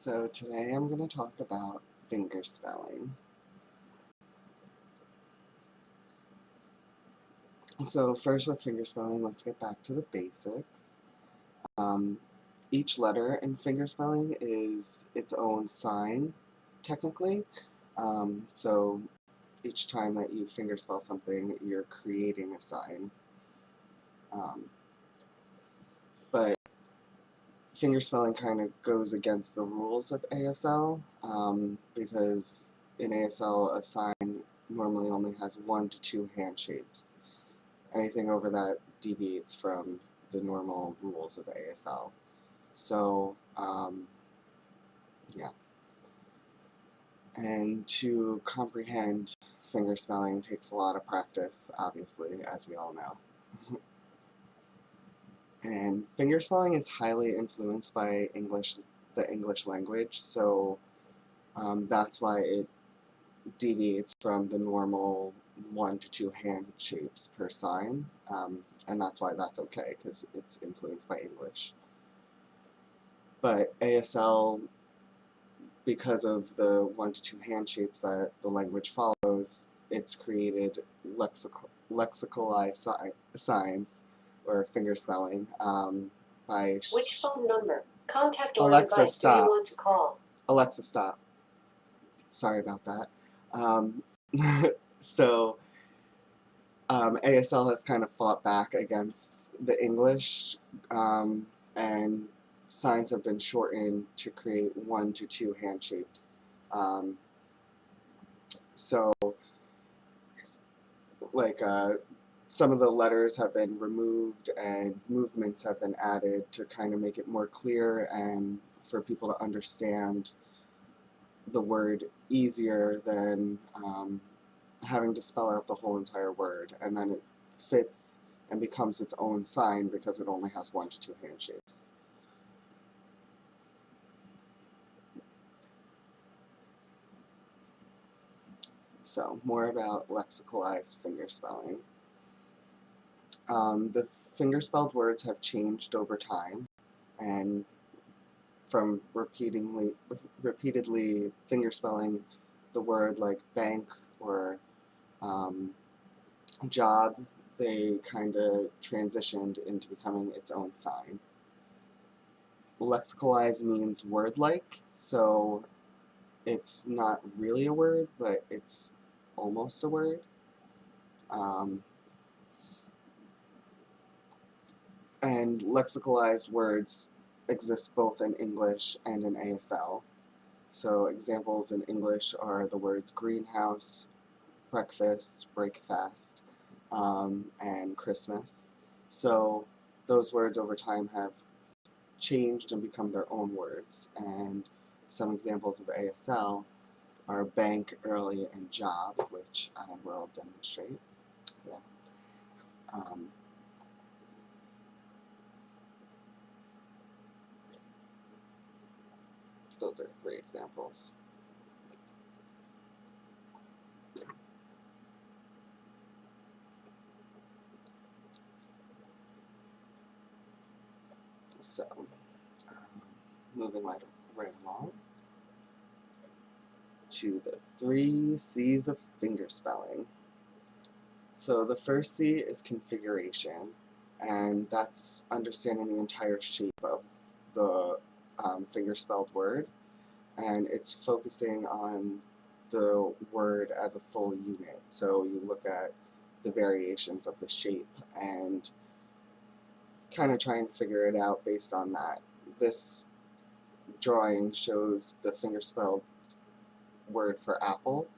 So today I'm going to talk about fingerspelling. So first with fingerspelling, let's get back to the basics. Each letter in fingerspelling is its own sign, technically. So each time that you fingerspell something, you're creating a sign. But fingerspelling kind of goes against the rules of ASL, because in ASL a sign normally only has 1 to 2 hand shapes. Anything over that deviates from the normal rules of ASL. So, yeah. And to comprehend fingerspelling takes a lot of practice, obviously, as we all know. And fingerspelling is highly influenced by the English language, so that's why it deviates from the normal 1 to 2 hand shapes per sign, and that's why that's okay, because it's influenced by English. But ASL, because of the 1 to 2 hand shapes that the language follows, it's created lexicalized signs, or fingerspelling, by... Which phone number, contact, or Alexa, device stop. do you want to call? Alexa, stop. Sorry about that. So, ASL has kind of fought back against the English, and signs have been shortened to create 1 to 2 hand shapes. So, like, some of the letters have been removed and movements have been added to kind of make it more clear and for people to understand the word easier than having to spell out the whole entire word, and then it fits and becomes its own sign because it only has 1 to 2 hand shapes. So, more about lexicalized fingerspelling. The fingerspelled words have changed over time, and from repeatedly fingerspelling the word like bank or job, they kind of transitioned into becoming its own sign. Lexicalized means word-like, so it's not really a word, but it's almost a word. And lexicalized words exist both in English and in ASL. So examples in English are the words greenhouse, breakfast, breakfast, and Christmas. So those words over time have changed and become their own words. And some examples of ASL are bank, early, and job, which I will demonstrate. Yeah. Those are 3 examples. So, moving right along to the 3 C's of fingerspelling. So the first C is configuration, and that's understanding the entire shape of the fingerspelled word, and it's focusing on the word as a full unit. So you look at the variations of the shape and kind of try and figure it out based on that. This drawing shows the fingerspelled word for apple,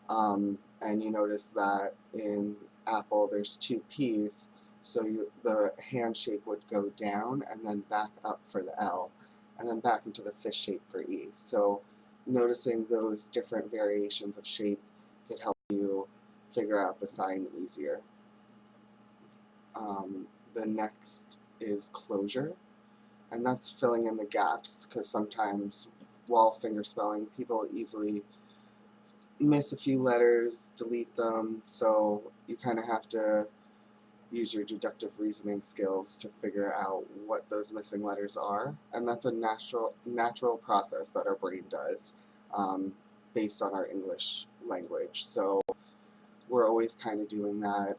and you notice that in apple there's 2 P's, so the hand shape would go down and then back up for the L, and then back into the fish shape for E. So noticing those different variations of shape could help you figure out the sign easier. The next is closure, and that's filling in the gaps, because sometimes while fingerspelling people easily miss a few letters, delete them, so you kind of have to use your deductive reasoning skills to figure out what those missing letters are, and that's a natural process that our brain does based on our English language. So we're always kind of doing that,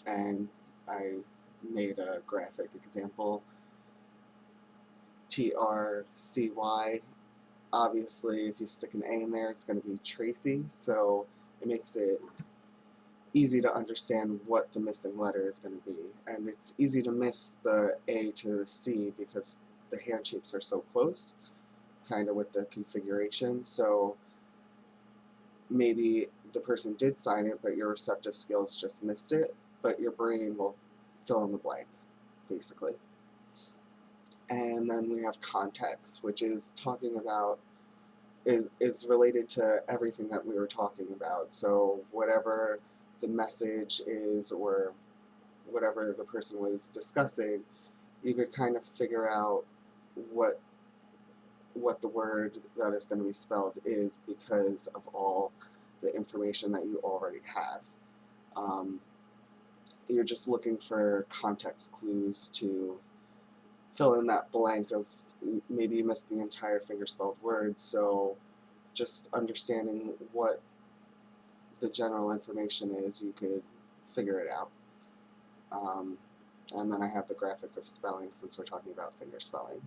and I made a graphic example. TRCY, obviously if you stick an A in there it's going to be Tracy, so it makes it easy to understand what the missing letter is going to be. And it's easy to miss the A to the C because the hand shapes are so close, kind of with the configuration. So maybe the person did sign it, but your receptive skills just missed it, but your brain will fill in the blank, basically. And then we have context, which is talking about, is related to everything that we were talking about. So whatever the message is or whatever the person was discussing, you could kind of figure out what the word that is going to be spelled is because of all the information that you already have. You're just looking for context clues to fill in that blank of maybe you missed the entire fingerspelled word, so just understanding what the general information is, you could figure it out. And then I have the graphic of spelling since we're talking about fingerspelling.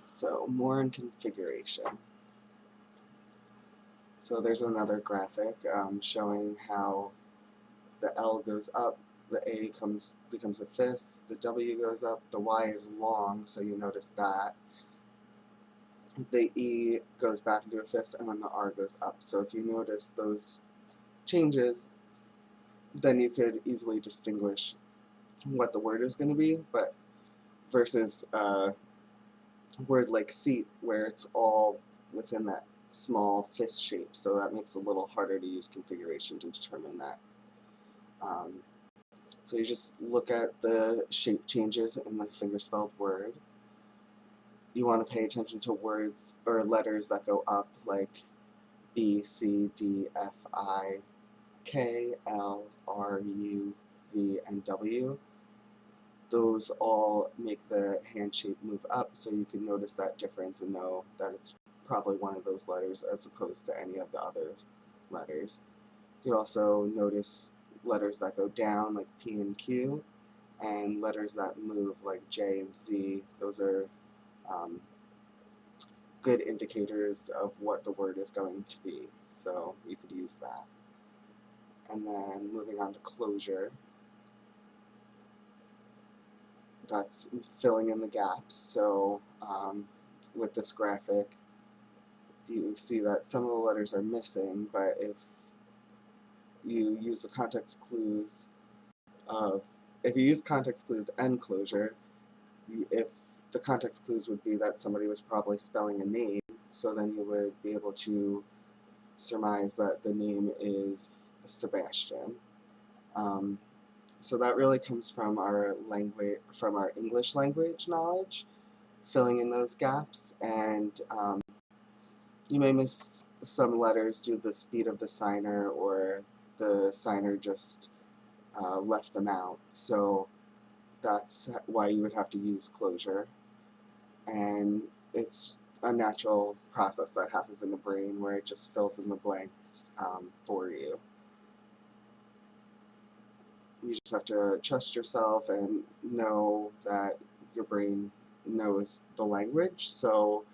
So more in configuration. So there's another graphic showing how the L goes up, the A becomes a fist, the W goes up, the Y is long, so you notice that. The E goes back into a fist, and then the R goes up. So if you notice those changes, then you could easily distinguish what the word is going to be, but versus a word like seat, where it's all within that small fist shape, so that makes it a little harder to use configuration to determine that. So you just look at the shape changes in the fingerspelled word. You want to pay attention to words or letters that go up, like B, C, D, F, I, K, L, R, U, V, and W. Those all make the hand shape move up, so you can notice that difference and know that it's probably one of those letters as opposed to any of the other letters. You can also notice letters that go down, like P and Q, and letters that move, like J and Z. Those are good indicators of what the word is going to be, so you could use that. And then moving on to closure, that's filling in the gaps. So with this graphic, you see that some of the letters are missing, but if you use the context clues if you use context clues and closure, if the context clues would be that somebody was probably spelling a name, so then you would be able to surmise that the name is Sebastian. So that really comes from our English language knowledge, filling in those gaps, and you may miss some letters due to the speed of the signer, or the signer just left them out. So that's why you would have to use closure. And it's a natural process that happens in the brain where it just fills in the blanks for you. You just have to trust yourself and know that your brain knows the language, so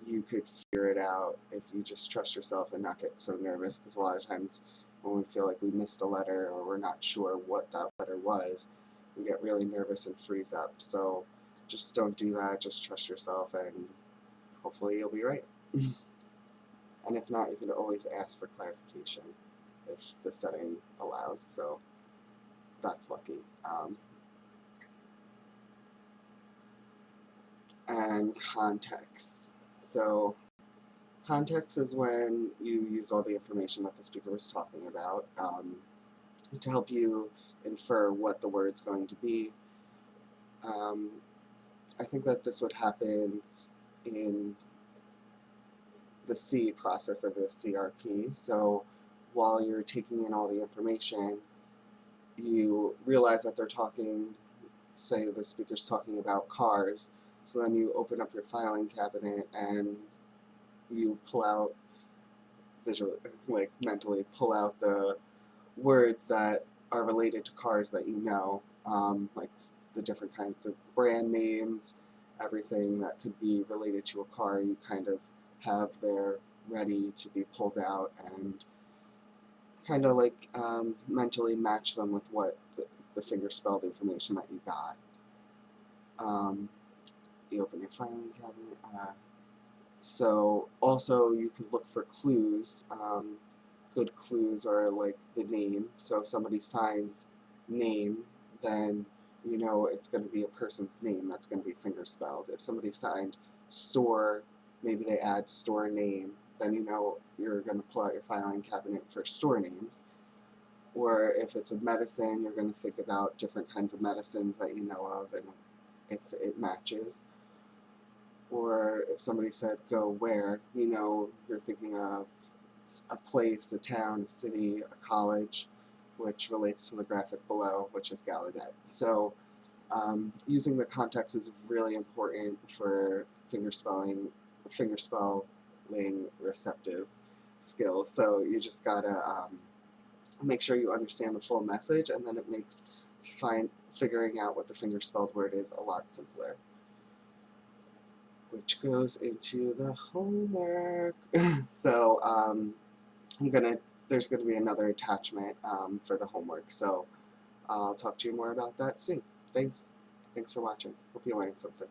you could figure it out if you just trust yourself and not get so nervous, because a lot of times when we feel like we missed a letter or we're not sure what that letter was, we get really nervous and freeze up. So just don't do that, just trust yourself, and hopefully you'll be right. And if not, you can always ask for clarification if the setting allows, so that's lucky. And context. So context is when you use all the information that the speaker was talking about to help you infer what the word's going to be. I think that this would happen in the C process of the CRP. So while you're taking in all the information, you realize that they're talking, say the speaker's talking about cars, so then you open up your filing cabinet and you pull out, visually, like mentally pull out the words that are related to cars that you know, like the different kinds of brand names, everything that could be related to a car, you kind of have there ready to be pulled out, and kind of like mentally match them with what the finger-spelled information that you got. You open your filing cabinet. So also you could look for clues. Good clues are like the name. So if somebody signs name, then you know it's going to be a person's name that's going to be finger-spelled. If somebody signed store, maybe they add store name, then you know you're going to pull out your filing cabinet for store names. Or if it's a medicine, you're going to think about different kinds of medicines that you know of and if it matches. Or if somebody said go where, you know you're thinking of a place, a town, a city, a college, which relates to the graphic below, which is Gallaudet. So using the context is really important for fingerspelling receptive skills. So you just gotta make sure you understand the full message, and then it makes figuring out what the fingerspelled word is a lot simpler. Which goes into the homework. So there's gonna be another attachment for the homework. So I'll talk to you more about that soon. Thanks for watching. Hope you learned something.